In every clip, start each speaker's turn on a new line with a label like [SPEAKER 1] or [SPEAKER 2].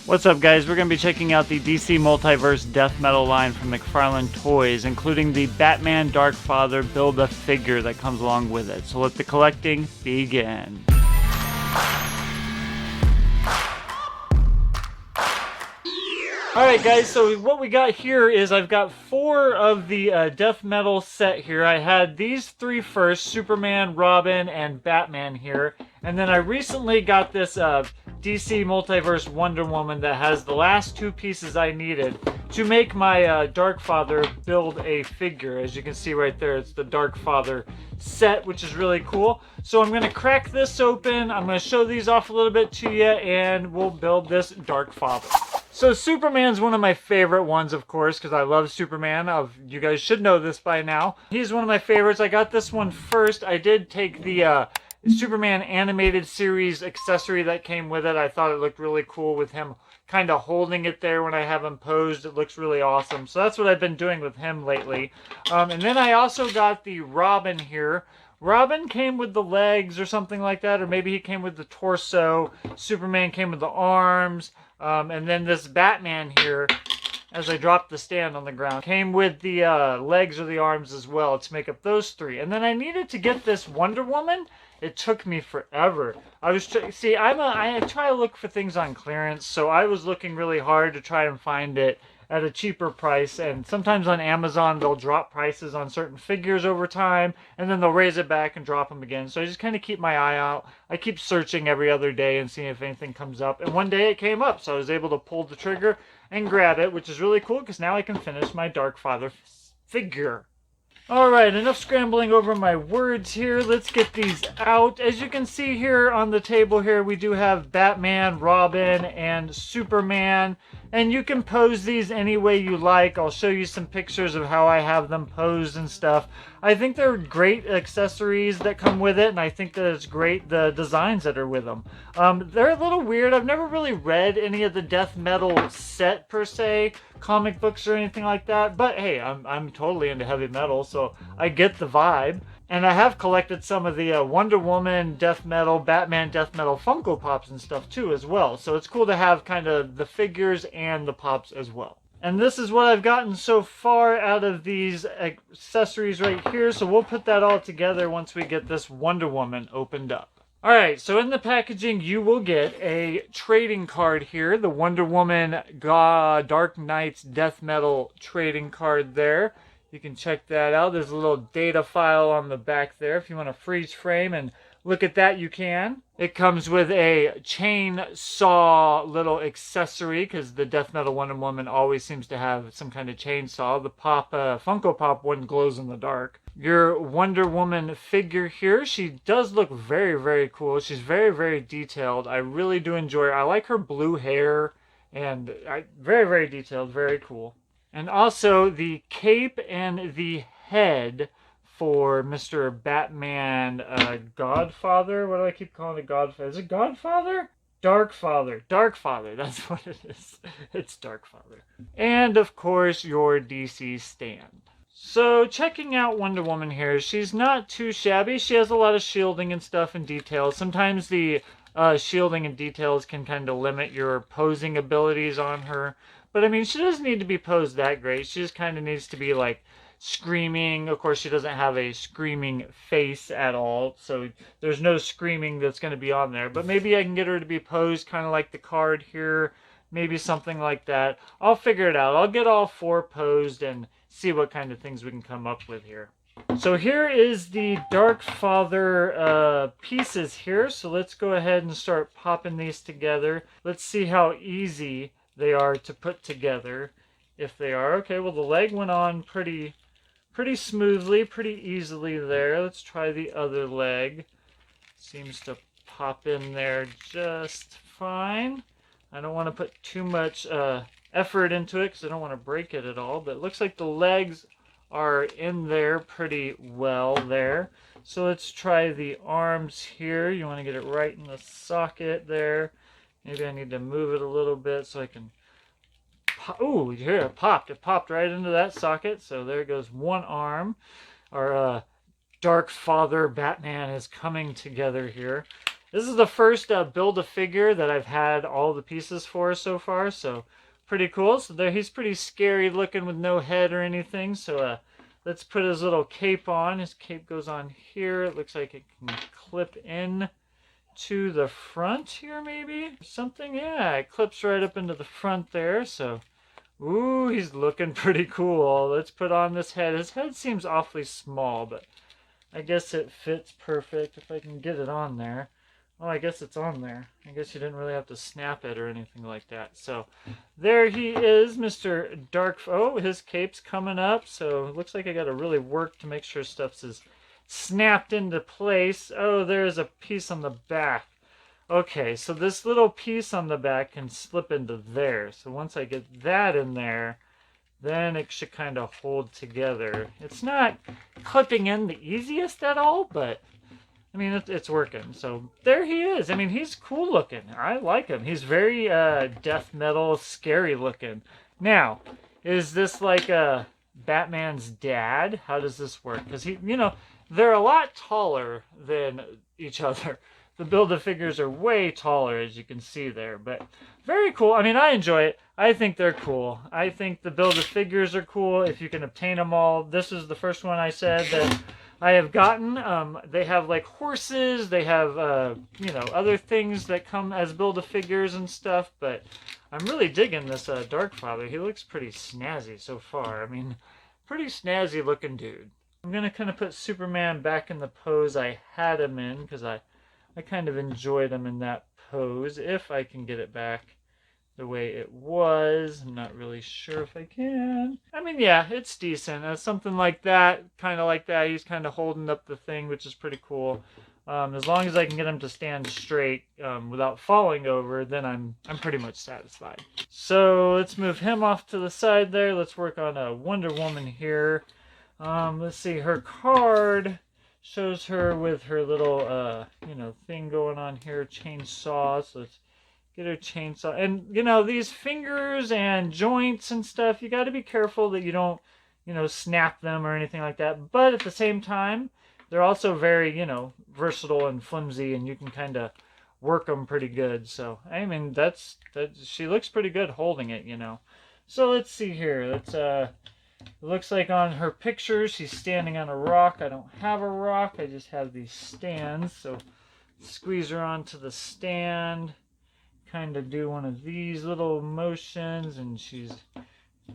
[SPEAKER 1] What's up, guys? We're going to be checking out the DC Multiverse death metal line from McFarlane Toys, including the Batman Darkfather Build-A-Figure that comes along with it. So let the collecting begin. Alright guys, so what we got here is I've got 4 of the death metal set here. I had these 3 first, Superman, Robin, and Batman here. And then I recently got this DC Multiverse Wonder Woman that has the last 2 pieces I needed to make my Darkfather Build-A-Figure. As you can see right there, it's the Darkfather set, which is really cool. So I'm going to crack this open, I'm going to show these off a little bit to you, and we'll build this Darkfather. So Superman's one of my favorite ones, of course, because I love Superman. You guys should know this by now. He's one of my favorites. I got this one first. I did take the Superman animated series accessory that came with it. I thought it looked really cool with him kind of holding it there when I have him posed. It looks really awesome. So that's what I've been doing with him lately. And then I also got the Robin here. Robin came with the legs or something like that, or maybe he came with the torso. Superman came with the arms. And then this Batman here, as I dropped the stand on the ground, came with the legs or the arms as well to make up those 3. And then I needed to get this Wonder Woman. It took me forever. I try to look for things on clearance, so I was looking really hard to try and find it at a cheaper price, and sometimes on Amazon they'll drop prices on certain figures over time, and then they'll raise it back and drop them again. So I just kind of keep my eye out. I keep searching every other day and seeing if anything comes up, and one day it came up, so I was able to pull the trigger and grab it, which is really cool because now I can finish my Darkfather figure. Alright, enough scrambling over my words here. Let's get these out. As you can see here on the table here, we do have Batman, Robin, and Superman. And you can pose these any way you like. I'll show you some pictures of how I have them posed and stuff. I think they're great accessories that come with it, and I think that it's great the designs that are with them. They're a little weird. I've never really read any of the death metal set per se, comic books or anything like that, but hey, I'm totally into heavy metal, so I get the vibe. And I have collected some of the Wonder Woman death metal, Batman death metal Funko Pops and stuff too as well, so it's cool to have kind of the figures and the pops as well. And this is what I've gotten so far out of these accessories right here, so we'll put that all together once we get this Wonder Woman opened up. Alright, so in the packaging you will get a trading card here, the Wonder Woman Dark Knights Death Metal trading card there. You can check that out. There's a little data file on the back there. If you want to freeze frame and look at that, you can. It comes with a chainsaw little accessory, because the Death Metal Wonder Woman always seems to have some kind of chainsaw. The Funko Pop one glows in the dark. Your Wonder Woman figure here, she does look very, very cool. She's very, very detailed. I really do enjoy her. I like her blue hair, and very, very detailed, very cool. And also the cape and the head for Mr. Batman Godfather. What do I keep calling it? Godfather? Is it Godfather? Darkfather. Darkfather. That's what it is. It's Darkfather. And of course your DC stand. So checking out Wonder Woman here, she's not too shabby. She has a lot of shielding and stuff and details. Sometimes the shielding and details can kind of limit your posing abilities on her. But I mean, she doesn't need to be posed that great. She just kind of needs to be like screaming. Of course, she doesn't have a screaming face at all, so there's no screaming that's going to be on there. But maybe I can get her to be posed kind of like the card here. Maybe something like that. I'll figure it out. I'll get all 4 posed and see what kind of things we can come up with here. So here is the Darkfather pieces here. So let's go ahead and start popping these together. Let's see how easy they are to put together, if they are. Okay, well the leg went on pretty smoothly, pretty easily there. Let's try the other leg. Seems to pop in there just fine. I don't want to put too much effort into it because I don't want to break it at all, but it looks like the legs are in there pretty well there. So let's try the arms here. You want to get it right in the socket there. Maybe I need to move it a little bit so I can... Ooh, here, it popped. It popped right into that socket. So there goes one arm. Our Darkfather Batman is coming together here. This is the first Build-A-Figure that I've had all the pieces for so far, so pretty cool. So there, he's pretty scary looking with no head or anything. So let's put his little cape on. His cape goes on here. It looks like it can clip in to the front here, maybe? Something, yeah, it clips right up into the front there, so... Ooh, he's looking pretty cool. Let's put on this head. His head seems awfully small, but I guess it fits perfect if I can get it on there. Well, I guess it's on there. I guess you didn't really have to snap it or anything like that. So, there he is, Mr. Dark... Oh, his cape's coming up, so it looks like I gotta really work to make sure stuff's is snapped into place. Oh, there's a piece on the back. Okay, so this little piece on the back can slip into there. So once I get that in there, then it should kind of hold together. It's not clipping in the easiest at all, but I mean, it's working. So there he is. I mean, he's cool looking. I like him. He's very death metal, scary looking. Now, is this like Batman's dad? How does this work? Because he, you know, they're a lot taller than each other. The Build-A-Figures are way taller, as you can see there, but very cool. I mean, I enjoy it. I think they're cool. I think the Build-A-Figures are cool if you can obtain them all. This is the first one I said that I have gotten. They have like horses. They have, you know, other things that come as Build-A-Figures and stuff, but I'm really digging this Dark Father. He looks pretty snazzy so far. I mean, pretty snazzy looking dude. I'm going to kind of put Superman back in the pose I had him in because I kind of enjoyed him in that pose, if I can get it back the way it was. I'm not really sure if I can. I mean, yeah, it's decent. Something like that, kind of like that. He's kind of holding up the thing, which is pretty cool. As long as I can get him to stand straight without falling over, then I'm pretty much satisfied. So let's move him off to the side there. Let's work on Wonder Woman here. Let's see, her card shows her with her little, you know, thing going on here, chainsaw. So let's get her chainsaw. And, you know, these fingers and joints and stuff, you got to be careful that you don't, you know, snap them or anything like that. But at the same time, they're also very, you know, versatile and flimsy, and you can kind of work them pretty good. So, I mean, she looks pretty good holding it, you know. So let's see here. Let's, it looks like on her picture, she's standing on a rock. I don't have a rock. I just have these stands. So squeeze her onto the stand. Kind of do one of these little motions. And she's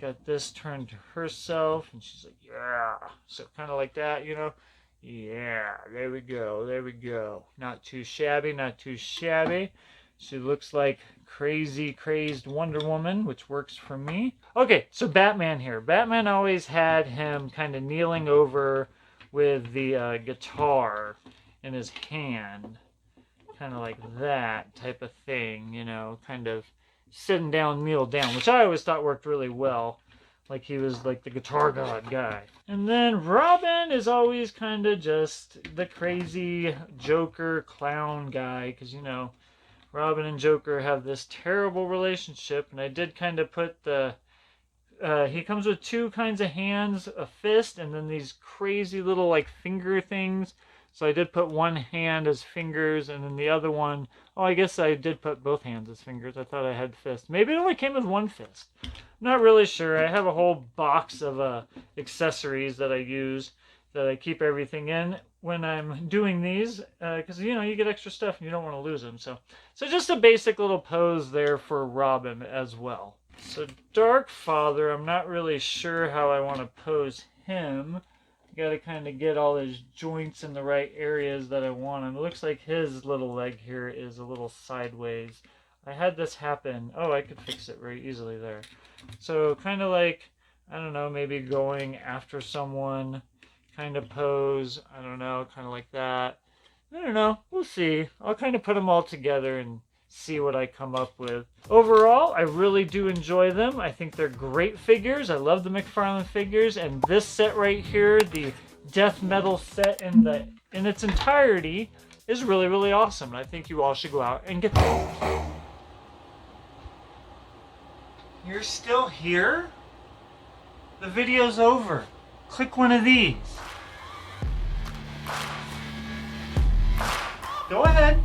[SPEAKER 1] got this turned to herself. And she's like, yeah. So kind of like that, you know. Yeah, there we go. There we go. Not too shabby, not too shabby. She looks like crazy, crazed Wonder Woman, which works for me. Okay, so Batman here. Batman always had him kind of kneeling over with the guitar in his hand. Kind of like that type of thing, you know, kind of sitting down, kneel down, which I always thought worked really well. Like he was like the guitar god guy. And then Robin is always kind of just the crazy Joker clown guy, because, you know, Robin and Joker have this terrible relationship, and I did kind of put the... he comes with two kinds of hands, a fist, and then these crazy little, like, finger things. So I did put one hand as fingers, and then the other one... Oh, I guess I did put both hands as fingers. I thought I had fists. Maybe it only came with one fist. Not really sure. I have a whole box of accessories that I use, that I keep everything in when I'm doing these, because, you know, you get extra stuff and you don't want to lose them. So just a basic little pose there for Robin as well. So Dark Father, I'm not really sure how I want to pose him. Got to kind of get all his joints in the right areas that I want him. It looks like his little leg here is a little sideways. I had this happen. Oh, I could fix it very easily there. So kind of like, I don't know, maybe going after someone kind of pose. I don't know, kind of like that. I don't know. We'll see. I'll kind of put them all together and see what I come up with. Overall, I really do enjoy them. I think they're great figures. I love the McFarlane figures, and this set right here, the death metal set in its entirety, is really, really awesome. And I think you all should go out and get them. You're still here? The video's over. Click one of these. Go ahead.